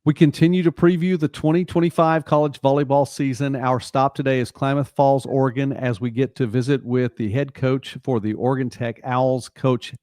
We continue to preview the 2025 college volleyball season. Our stop today is Klamath Falls, Oregon, as we get to visit with the head coach for the Oregon Tech Owls, Coach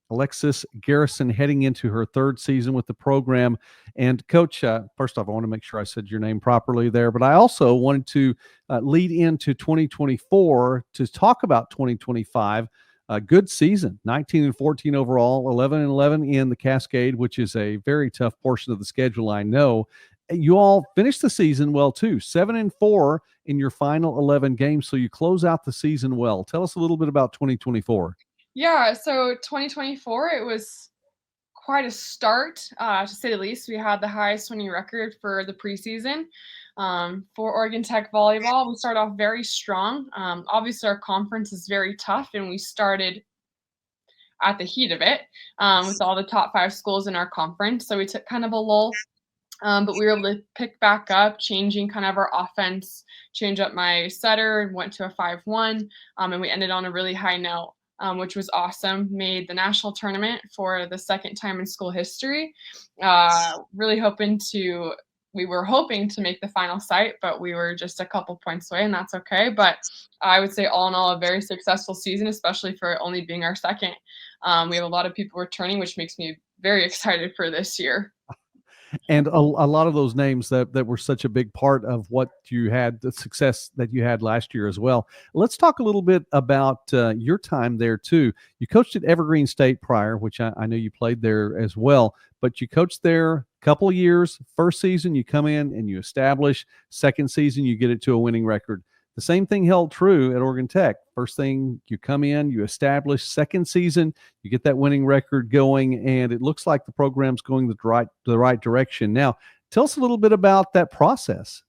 Alexis Garrison, heading into her third season with the program. And Coach, first off, I want to make sure I said your name properly there, but I also wanted to lead into 2024 to talk about 2025. A good season, 19-14 overall, 11-11 in the Cascade, which is a very tough portion of the schedule, I know. You all finished the season well, too, 7-4 in your final 11 games, so you close out the season well. Tell us a little bit about 2024. Yeah, so 2024, it was quite a start, to say the least. We had the highest winning record for the preseason for Oregon Tech volleyball. We started off very strong. Obviously, our conference is very tough, and we started at the heat of it with all the top 5 schools in our conference. So we took kind of a lull, but we were able to pick back up, changing kind of our offense, change up my setter, and went to a 5-1, and we ended on a really high note. Which was awesome. Made the national tournament for the second time in school history. We were hoping to make the final site, but we were just a couple points away, and that's okay. But I would say all in all, a very successful season, especially for only being our second. We have a lot of people returning, which makes me very excited for this year. And a lot of those names that were such a big part of what you had, the success that you had last year as well. Let's talk a little bit about your time there too. You coached at Evergreen State prior, which I know you played there as well, but you coached there a couple of years. First season, you come in and you establish. Second season, you get it to a winning record. The same thing held true at Oregon Tech. First thing, you come in, you establish. Second season, you get that winning record going, and it looks like the program's going the right direction. Now, tell us a little bit about that process.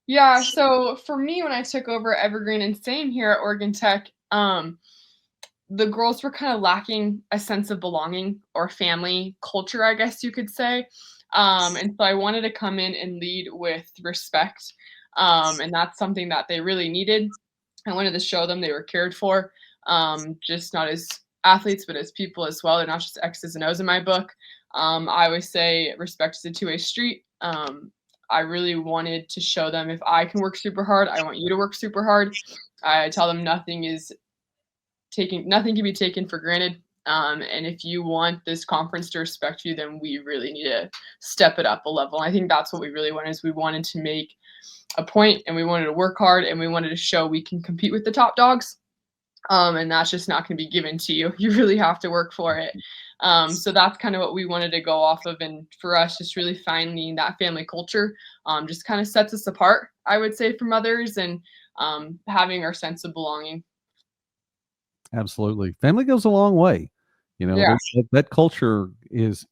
Yeah, so for me, when I took over Evergreen and same here at Oregon Tech, the girls were kind of lacking a sense of belonging or family culture, I guess you could say. And so I wanted to come in and lead with respect. And that's something that they really needed. I wanted to show them they were cared for, just not as athletes, but as people as well. They're not just X's and O's in my book. I always say respect is a two-way street. I really wanted to show them if I can work super hard, I want you to work super hard. I tell them nothing can be taken for granted. And if you want this conference to respect you, then we really need to step it up a level. And I think that's what we really wanted, is we wanted to make a point, and we wanted to work hard, and we wanted to show we can compete with the top dogs. And that's just not going to be given to you. You really have to work for it. So that's kind of what we wanted to go off of. And for us, just really finding that family culture just kind of sets us apart, I would say, from others, and having our sense of belonging. Absolutely. Family goes a long way. Yeah. That culture is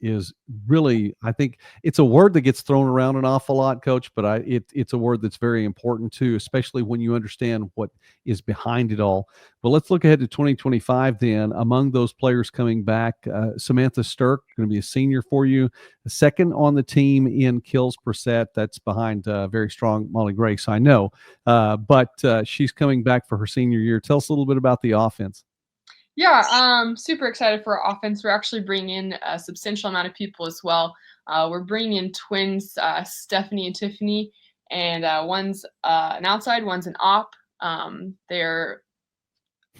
really, I think it's a word that gets thrown around an awful lot, Coach, but it's a word that's very important too, especially when you understand what is behind it all. But let's look ahead to 2025 then. Among those players coming back, Samantha Stirk, going to be a senior for you, second on the team in kills per set. That's behind very strong Molly Grace, I know. But she's coming back for her senior year. Tell us a little bit about the offense. Yeah, super excited for our offense. We're actually bringing in a substantial amount of people as well. We're bringing in twins, Stephanie and Tiffany, and one's an outside, one's an op. They're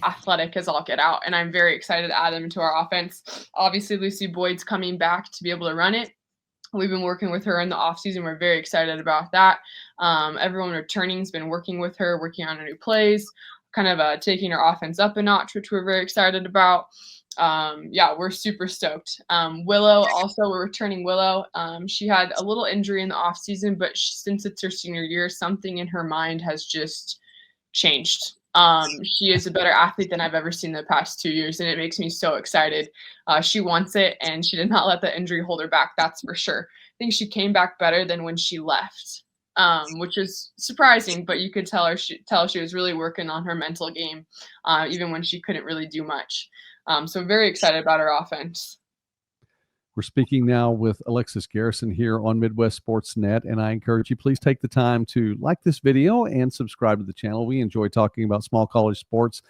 athletic as all get out, and I'm very excited to add them into our offense. Obviously, Lucy Boyd's coming back to be able to run it. We've been working with her in the off season. We're very excited about that. Everyone returning has been working with her, working on her new plays, kind of taking our offense up a notch, which we're very excited about. Yeah, we're super stoked. Willow, also, we're returning Willow. She had a little injury in the off season, but since it's her senior year, something in her mind has just changed. She is a better athlete than I've ever seen in the past 2 years, and it makes me so excited. She wants it, and she did not let the injury hold her back, that's for sure. I think she came back better than when she left. Which is surprising, but you could tell she was really working on her mental game, even when she couldn't really do much. So very excited about her offense. We're speaking now with Alexis Garrison here on Midwest Sports Net, and I encourage you, please take the time to like this video and subscribe to the channel. We enjoy talking about small college sports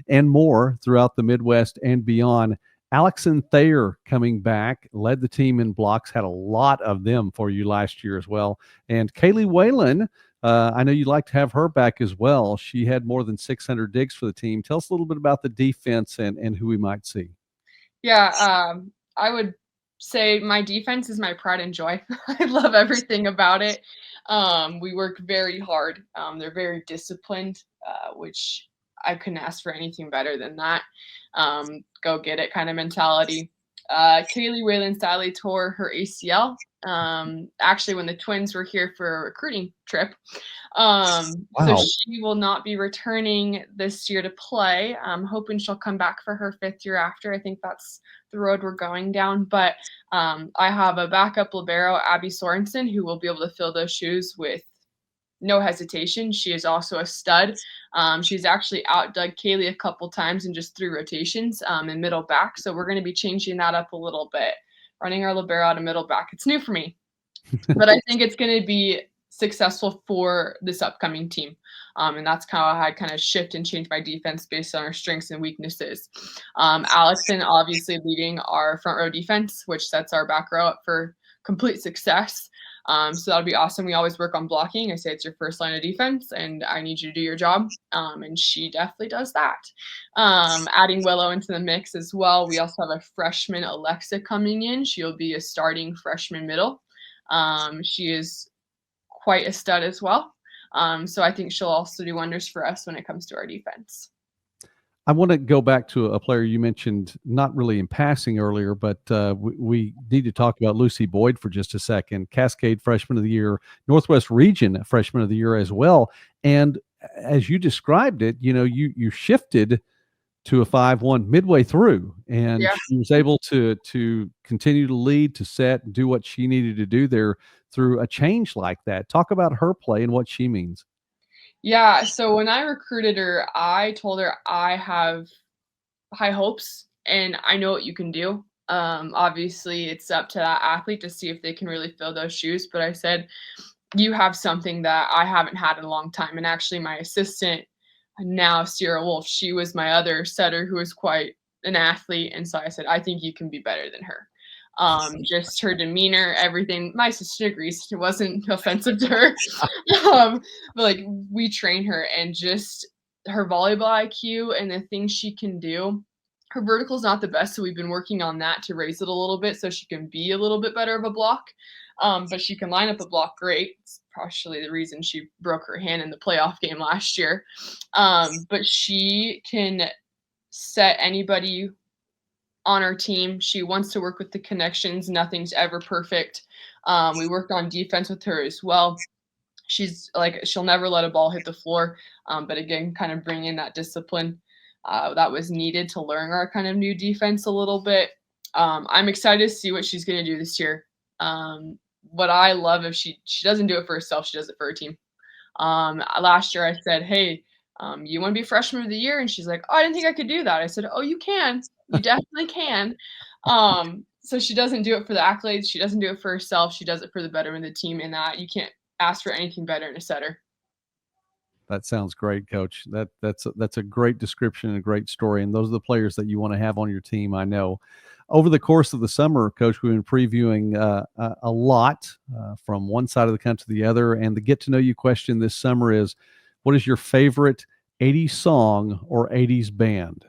and more throughout the Midwest and beyond. Alexis Thayer coming back, led the team in blocks, had a lot of them for you last year as well. And Kaylee Whalen, I know you'd like to have her back as well. She had more than 600 digs for the team. Tell us a little bit about the defense and who we might see. Yeah, I would say my defense is my pride and joy. I love everything about it. We work very hard. They're very disciplined, which I couldn't ask for anything better than that. Go get it kind of mentality. Kaylee Whalen sadly tore her ACL. Actually, when the twins were here for a recruiting trip. So Wow. she will not be returning this year to play. I'm hoping she'll come back for her 5th year after. I think that's the road we're going down. But I have a backup libero, Abby Sorensen, who will be able to fill those shoes with no hesitation. She is also a stud. She's actually outdug Kaylee a couple times in just 3 rotations in middle back. So we're going to be changing that up a little bit, running our libero out of middle back. It's new for me, but I think it's going to be successful for this upcoming team. And that's how I kind of shift and change my defense based on our strengths and weaknesses. Alexis obviously leading our front row defense, which sets our back row up for complete success. So that'll be awesome. We always work on blocking. I say it's your first line of defense, and I need you to do your job. And she definitely does that. Adding Willow into the mix as well. We also have a freshman, Alexa, coming in. She'll be a starting freshman middle. She is quite a stud as well. So I think she'll also do wonders for us when it comes to our defense. I want to go back to a player you mentioned, not really in passing earlier, but we need to talk about Lucy Boyd for just a second. Cascade Freshman of the Year, Northwest Region Freshman of the Year as well. And as you described it, you shifted to a 5-1 midway through, and she was able to continue to lead, to set, and do what she needed to do there through a change like that. Talk about her play and what she means. Yeah, so when I recruited her, I told her I have high hopes and I know what you can do. Obviously, it's up to that athlete to see if they can really fill those shoes. But I said, you have something that I haven't had in a long time. And actually, my assistant now, Sierra Wolf, she was my other setter who was quite an athlete. And so I said, I think you can be better than her. Just her demeanor, everything. My sister agrees. It wasn't offensive to her. But like, we train her, and just her volleyball IQ and the things she can do. Her vertical is not the best, so we've been working on that to raise it a little bit so she can be a little bit better of a block. But she can line up a block great. It's partially the reason she broke her hand in the playoff game last year. But she can set anybody on our team. She wants to work with the connections. Nothing's ever perfect. We worked on defense with her as well. She's like, she'll never let a ball hit the floor. But again, kind of bring in that discipline that was needed to learn our kind of new defense a little bit. I'm excited to see what she's going to do this year. What I love, if she doesn't do it for herself, she does it for her team. Last year I said, hey, you want to be freshman of the year? And she's like, oh, I didn't think I could do that. I said, oh, you can. You definitely can. So she doesn't do it for the accolades. She doesn't do it for herself. She does it for the betterment of the team, and that you can't ask for anything better in a setter. That sounds great, Coach. That's a great description and a great story. And those are the players that you want to have on your team, I know. Over the course of the summer, Coach, we've been previewing a lot from one side of the country to the other. And the get-to-know-you question this summer is, what is your favorite 80s song or 80s band?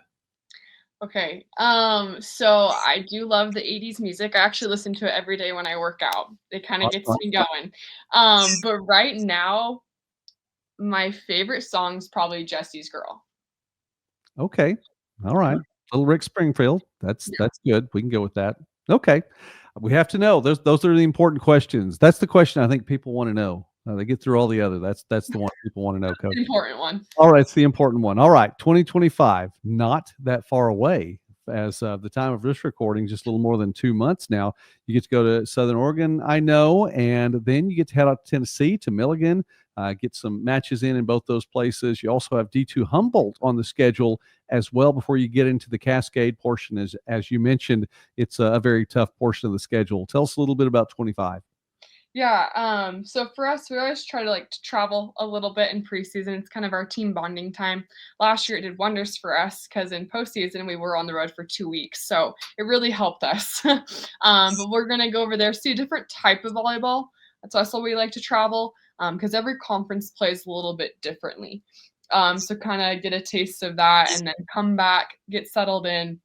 Okay. So I do love the 80s music. I actually listen to it every day when I work out. It kind of gets me going. But right now, my favorite song is probably Jesse's Girl. Okay. All right. Little Rick Springfield. That's good. We can go with that. Okay. We have to know. Those are the important questions. That's the question I think people want to know. They get through all the other. That's the one people want to know, Coach. The important one. All right, it's the important one. All right, 2025, not that far away. As of the time of this recording, just a little more than 2 months now. You get to go to Southern Oregon, I know, and then you get to head out to Tennessee, to Milligan, get some matches in both those places. You also have D2 Humboldt on the schedule as well before you get into the Cascade portion. As you mentioned, it's a very tough portion of the schedule. Tell us a little bit about 25. Yeah, so for us, we always try to travel a little bit in preseason. It's kind of our team bonding time. Last year, it did wonders for us because in postseason, we were on the road for 2 weeks, so it really helped us. But we're gonna go over there, see a different type of volleyball. That's also we like to travel, because every conference plays a little bit differently. So kinda get a taste of that and then come back, get settled in,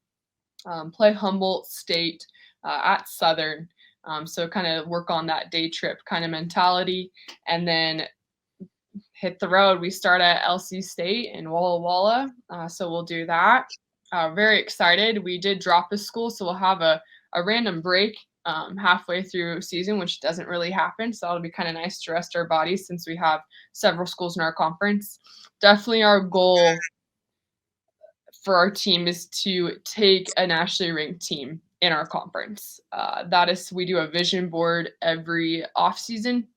play Humboldt State, at Southern. So kind of work on that day trip kind of mentality, and then hit the road. We start at LC State in Walla Walla, so we'll do that. Very excited. We did drop a school, so we'll have a random break halfway through season, which doesn't really happen. So it'll be kind of nice to rest our bodies since we have several schools in our conference. Definitely our goal for our team is to take a nationally ranked team in our conference. That is, we do a vision board every off season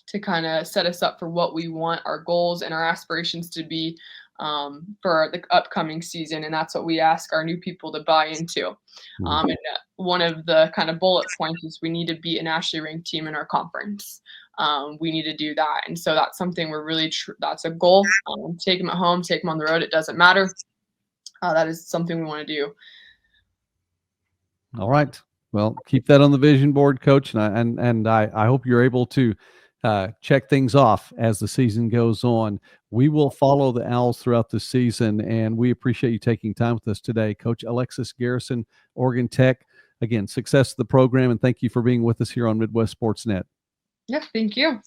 to kind of set us up for what we want our goals and our aspirations to be, for the upcoming season, and that's what we ask our new people to buy into. And one of the kind of bullet points is we need to be a nationally ranked team in our conference. We need to do that, and so that's something we're really that's a goal. Take them at home, take them on the road, it doesn't matter. That is something we want to do. All right. Well, keep that on the vision board, Coach, and I hope you're able to check things off as the season goes on. We will follow the Owls throughout the season, and we appreciate you taking time with us today, Coach Alexis Garrison, Oregon Tech. Again, success to the program, and thank you for being with us here on Midwest Sports Net. Yeah, thank you.